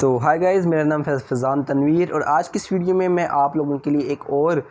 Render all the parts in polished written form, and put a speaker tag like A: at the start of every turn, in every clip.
A: सो hi guys, मेरा नाम है फैज़ान तनवीर और आज की इस वीडियो में मैं आप लोगों के लिए एक और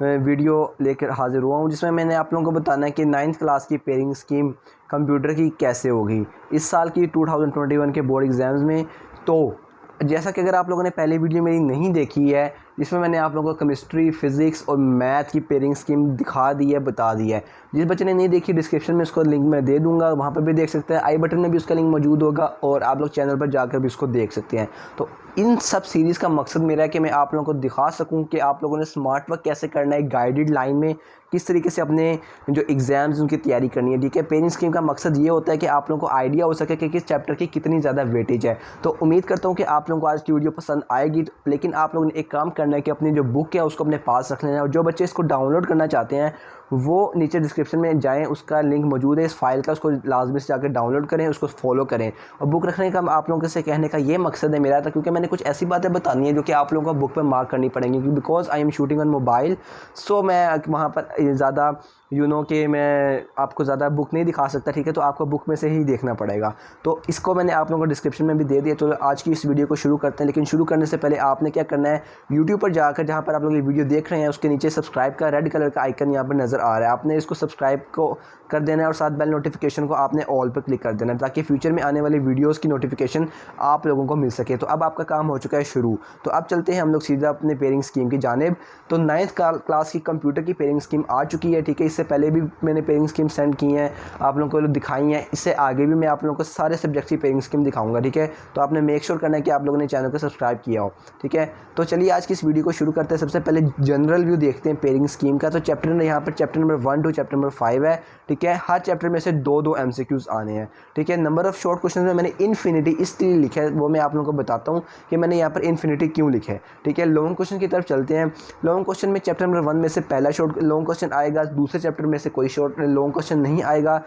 A: वीडियो लेकर हाज़िर हुआ हूँ जिसमें मैंने आप लोगों को बताना है कि 9th क्लास की पेयरिंग स्कीम कंप्यूटर की कैसे होगी इस साल की 2021 के बोर्ड एग्ज़ाम्स में। तो जैसा कि अगर आप लोगों ने पहले वीडियो मेरी नहीं देखी है जिसमें मैंने आप लोगों को केमिस्ट्री, फिज़िक्स और मैथ की पेयरिंग स्कीम दिखा दी है, बता दी है। जिस बच्चे ने नहीं देखी डिस्क्रिप्शन में उसको लिंक मैं दे दूंगा, वहाँ पर भी देख सकते हैं। आई बटन में भी उसका लिंक मौजूद होगा और आप लोग चैनल पर जाकर भी उसको देख सकते हैं। तो इन सब सीरीज़ का मकसद मेरा है कि मैं आप लोगों को दिखा सकूं कि आप लोगों ने स्मार्ट वर्क कैसे करना है, गाइडेड लाइन में किस तरीके से अपने जो एग्ज़ाम्स उनकी तैयारी करनी है। ठीक है, पेयरिंग स्कीम का मकसद ये होता है कि आप लोगों को आइडिया हो सके कि किस चैप्टर की कितनी ज़्यादा वेटेज है। तो उम्मीद करता हूँ कि आप लोगों को आज की वीडियो पसंद आएगी, लेकिन आप लोगों ने एक काम करना है कि अपनी जो बुक है उसको अपने पास रख लेना है। और जो बच्चे इसको डाउनलोड करना चाहते हैं वो नीचे डिस्क्रिप्शन में जाएँ, उसका लिंक मौजूद है इस फाइल का, उसको लाजमी से जाकर डाउनलोड करें, उसको फॉलो करें। और बुक रखने का आप लोगों से कहने का ये मकसद है मेरा था, क्योंकि मैंने कुछ ऐसी बातें बतानी है जो कि आप लोगों को बुक पे मार्क करनी पड़ेंगी, because I am shooting on mobile. So मैं वहाँ पर ज़्यादा कि मैं आपको ज़्यादा बुक नहीं दिखा सकता। ठीक है, तो आपको बुक में से ही देखना पड़ेगा। तो इसको मैंने आप लोगों को डिस्क्रिप्शन में भी दे दिया। तो आज की इस वीडियो को शुरू करते हैं, लेकिन शुरू करने से पहले आपने क्या करना है, यूट्यूब पर जाकर जहाँ पर आप लोग ये वीडियो देख रहे हैं उसके नीचे सब्सक्राइब का रेड कलर का आइकन यहाँ पर नज़र आ रहा है, आपने इसको सब्सक्राइब को कर देना है और साथ बेल नोटिफिकेशन को आपने ऑल पर क्लिक कर देना है, ताकि फ्यूचर में आने वाली वीडियोज़ की नोटिफिकेशन आप लोगों को मिल सके। तो अब आपका काम हो चुका है शुरू। तो अब चलते हैं हम लोग सीधा अपने पेयरिंग स्कीम की जानिब। तो 9th क्लास की कंप्यूटर की पेयरिंग स्कीम आ चुकी है। ठीक है, इससे पहले भी मैंने पेयरिंग स्कीम सेंड की हैं, आप लोगों को दिखाई हैं। इससे आगे भी मैं आप लोगों को सारे सब्जेक्ट की पेयरिंग स्कीम दिखाऊंगा। ठीक है, तो आपने मेक श्योर करना है कि आप लोगों ने चैनल को सब्सक्राइब किया हो। ठीक है, तो चलिए आज की इस वीडियो को शुरू करते हैं। सबसे पहले जनरल व्यू देखते हैं पेयरिंग स्कीम का। तो चैप्टर यहाँ पर chapter number 1 to chapter number 5 है। ठीक है, हर चैप्टर में से दो दो MCQs आने हैं। ठीक है, नंबर ऑफ शॉर्ट क्वेश्चन में मैंने इन्फिनिटी इसलिए लिखा है, वो मैं आप लोगों को बताता हूँ कि मैंने यहाँ पर इन्फिनिटी क्यों लिखा है। ठीक है, लॉन्ग क्वेश्चन की तरफ चलते हैं। लॉन्ग क्वेश्चन में चैप्टर नंबर 1 में से पहला शॉर्ट लॉन्ग क्वेश्चन आएगा, दूसरे चैप्टर में से कोई शॉर्ट लॉन्ग क्वेश्चन नहीं आएगा।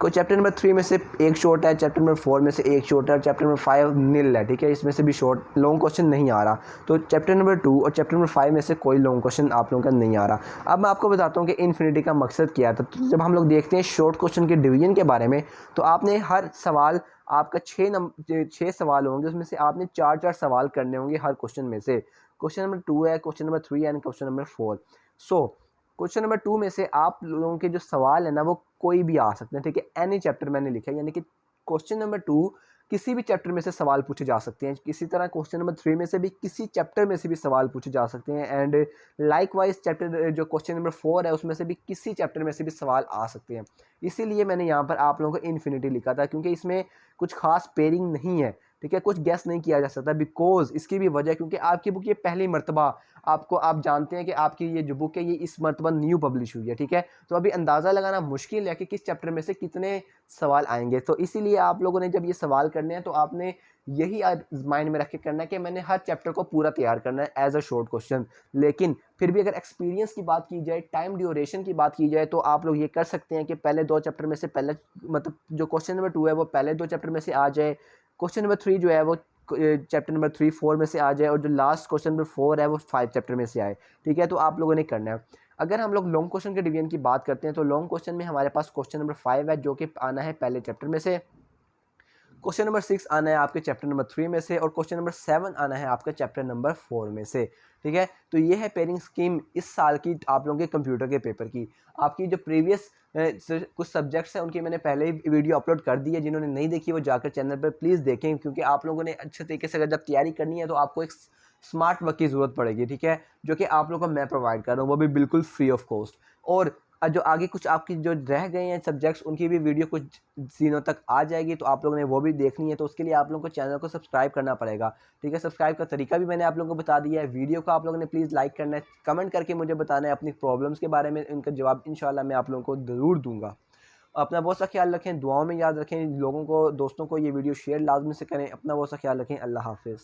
A: को चैप्टर नंबर 3 में से एक शॉर्ट है, चैप्टर नंबर 4 में से एक शॉर्ट है और चैप्टर नंबर 5 नील है। ठीक है, इसमें से भी शॉर्ट लॉन्ग क्वेश्चन नहीं आ रहा। तो चैप्टर नंबर 2 और चैप्टर नंबर 5 में से कोई लॉन्ग क्वेश्चन आप लोगों का नहीं आ रहा। अब मैं आपको बताता हूँ कि इन्फिनिटी का मकसद क्या है। तो जब हम लोग देखते हैं शॉर्ट क्वेश्चन के डिवीजन के बारे में, तो आपने हर सवाल आपका 6 सवाल होंगे, उसमें से आपने 4 सवाल करने होंगे हर क्वेश्चन में से। क्वेश्चन नंबर 2 है, question number 3 and question number 4। So question number 2 में से आप लोगों के जो सवाल है ना वो कोई भी आ सकते हैं। ठीक है, एनी चैप्टर मैंने लिखा है, यानी कि क्वेश्चन नंबर 2 किसी भी चैप्टर में से सवाल पूछे जा सकते हैं। इसी तरह क्वेश्चन नंबर 3 में से भी किसी चैप्टर में से भी सवाल पूछे जा सकते हैं। एंड लाइकवाइज चैप्टर जो क्वेश्चन नंबर 4 है उसमें से भी किसी चैप्टर में से भी सवाल आ सकते हैं। इसीलिए मैंने यहाँ पर आप लोगों को इन्फिनिटी लिखा था, क्योंकि इसमें कुछ खास पेयरिंग नहीं है। ठीक है, कुछ गैस नहीं किया जा सकता, बिकॉज इसकी भी वजह क्योंकि आपकी बुक ये पहली मरतबा आप जानते हैं कि आपकी ये जो बुक है ये इस मरतबा न्यू पब्लिश हुई है। ठीक है, तो अभी अंदाज़ा लगाना मुश्किल है कि किस चैप्टर में से कितने सवाल आएंगे। तो इसीलिए आप लोगों ने जब ये सवाल करने हैं तो आपने यही माइंड में रख के करना है कि मैंने हर चैप्टर को पूरा तैयार करना है एज अ शॉर्ट क्वेश्चन। लेकिन फिर भी अगर एक्सपीरियंस की बात की जाए, टाइम ड्यूरेशन की बात की जाए, तो आप लोग ये कर सकते हैं कि पहले 2 चैप्टर में से पहले मतलब जो क्वेश्चन नंबर 2 है वो पहले 2 चैप्टर में से आ जाए, क्वेश्चन नंबर 3 जो है वो चैप्टर नंबर 3, 4 में से आ जाए और जो लास्ट क्वेश्चन नंबर 4 है वो 5 चैप्टर में से आए। ठीक है, तो आप लोगों ने करना है। अगर हम लोग लॉन्ग क्वेश्चन के डिवीजन की बात करते हैं तो लॉन्ग क्वेश्चन में हमारे पास क्वेश्चन नंबर 5 है जो कि आना है पहले चैप्टर में से, क्वेश्चन नंबर 6 आना है आपके चैप्टर नंबर 3 में से और क्वेश्चन नंबर 7 आना है आपका चैप्टर नंबर 4 में से। ठीक है, तो ये है पेयरिंग स्कीम इस साल की आप लोगों के कंप्यूटर के पेपर की। आपकी जो प्रीवियस कुछ सब्जेक्ट्स हैं उनकी मैंने पहले ही वीडियो अपलोड कर दी है, जिन्होंने नहीं देखी वो जाकर चैनल पर प्लीज़ देखें, क्योंकि आप लोगों ने अच्छे तरीके से अगर जब तैयारी करनी है तो आपको एक स्मार्ट वर्क की ज़रूरत पड़ेगी। ठीक है, जो कि आप लोगों को मैं प्रोवाइड कर रहा हूँ, वो भी बिल्कुल फ्री ऑफ कॉस्ट। और जो आगे कुछ आपकी जो रह गए हैं सब्जेक्ट्स उनकी भी वीडियो कुछ दिनों तक आ जाएगी, तो आप लोगों ने वो भी देखनी है। तो उसके लिए आप लोगों को चैनल को सब्सक्राइब करना पड़ेगा। ठीक है, सब्सक्राइब का तरीका भी मैंने आप लोगों को बता दिया है। वीडियो को आप लोगों ने प्लीज़ लाइक करना है, कमेंट करके मुझे बताना है अपनी प्रॉब्लम्स के बारे में, इनका जवाब इंशाल्लाह मैं आप लोगों को ज़रूर दूंगा। अपना बहुत सा ख्याल रखें, दुआओं में याद रखें, लोगों को दोस्तों को ये वीडियो शेयर लाजमी से करें। अपना बहुत सा ख्याल रखें। अल्लाह हाफिज़।